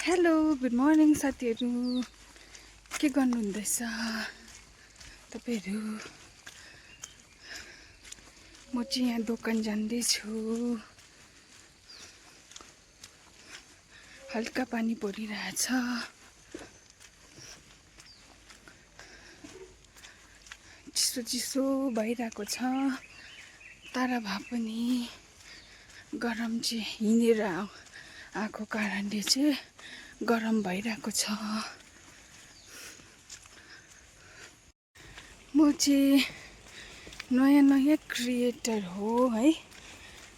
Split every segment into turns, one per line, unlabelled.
Hello good morning साथीहरू के गर्नुहुँदैछ तपाईहरु म चाहिँ यहाँ दोकान जाँदैछु हल्का पानी परिरहेछ चिसो चिसो भइरहेको छ तर भए पनि गरम चाहिँ हिँडेर आएको कारणले चाहिँ गरम भइरहेको छ म चाहिँ नयाँ क्रिएटर हो है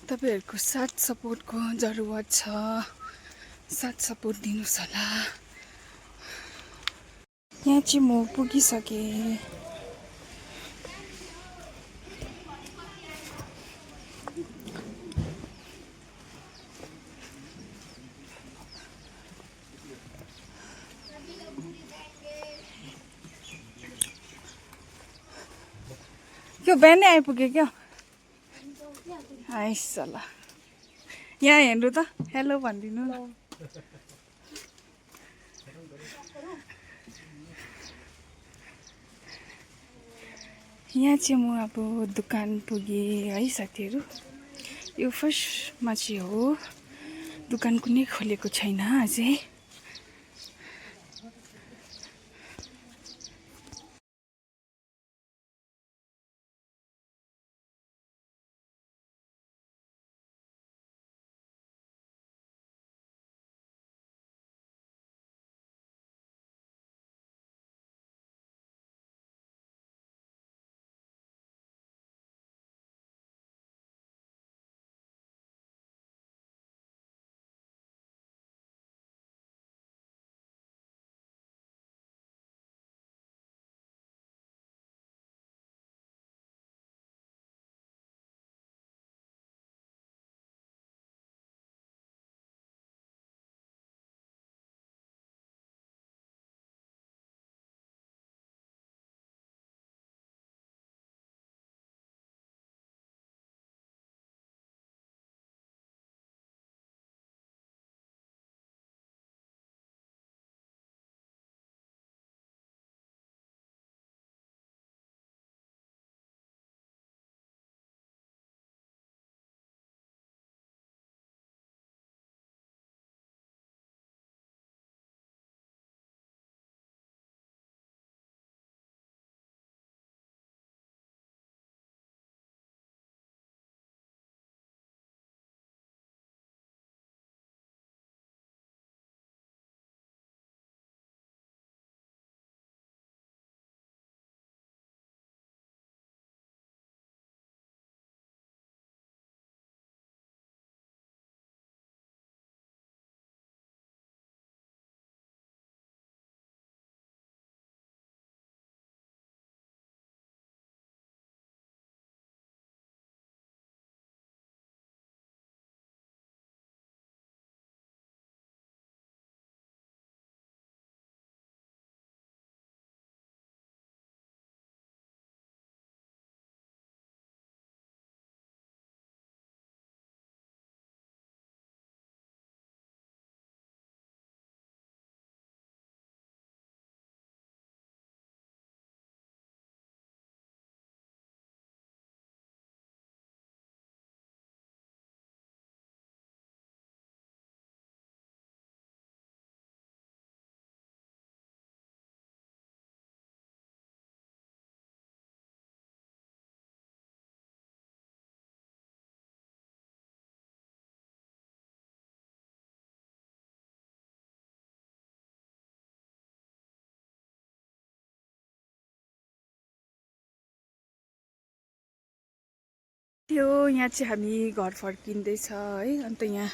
तपाईहरुको साथ सपोर्टको जरुरत छ साथ सपोर्ट दिनुस् होला यहाँ चाहिँ म पुगिसके त्यो बिहानै आइपुग्यो क्या आइसला यहाँ हेर्नु त हेलो भनिदिनु यहाँ चाहिँ म अब दुकान पुगेँ है साथीहरू यो फर्स्टमा चाहिँ हो दुकान कुनै खोलेको छैन अझै त्यो यहाँ चाहिँ हामी घर फर्किँदैछ है अन्त यहाँ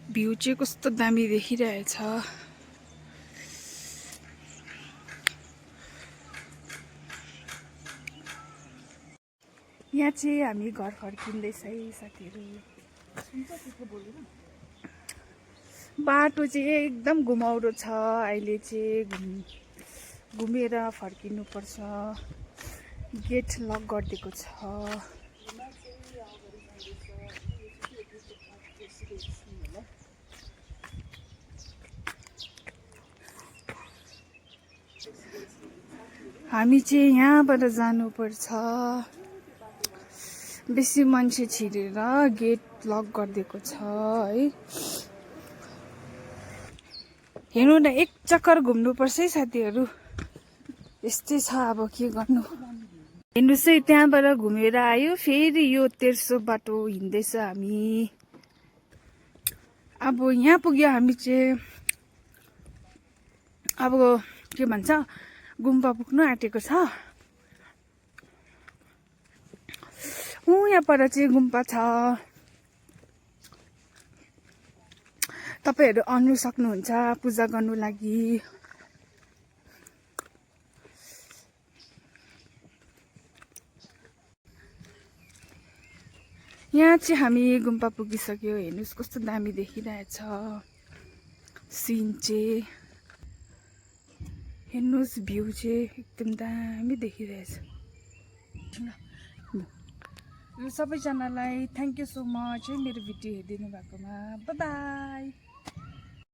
भ्यू चाहिँ कस्तो दामी देखिरहेछ यहाँ चाहिँ हामी घर फर्किँदैछ है साथीहरू बाटो चाहिँ एकदम घुमाउरो छ अहिले चाहिँ घुमेर फर्किनुपर्छ गेट लक गरिदिएको छ हामी चाहिँ यहाँबाट जानुपर्छ। बेसी मान्छे छिरेर गेट लक गरिदिएको छ है। हेर्नु न, एक चक्कर घुम्नुपर्छ है साथीहरू। यस्तै छ, अब के गर्नु। हेर्नुहोस् है, त्यहाँबाट घुमेर आयो, फेरि यो तेर्सो बाटो हिँड्दैछ हामी। अब यहाँ पुग्यो हामी चाहिँ। अब के भन्छ, गुम्बा पुग्नु आँटेको छ। यहाँ पर चाहिँ गुम्बा छ, तपाईहरु आउनु सक्नुहुन्छ पूजा गर्नु लागि। यहाँ चाहिँ हामी गुम्बा पुगिसक्यो। हेर्नुस् कस्तो दामी देखिरहेछ सिन चाहिँ। हेर्नुस् भ्यू चाहिँ एकदम दामी देखिरहेछ। सबैजनालाई थ्याङ्क यू सो मच है मेरो भिडियो हेरिदिनु भएकोमा। Bye bye.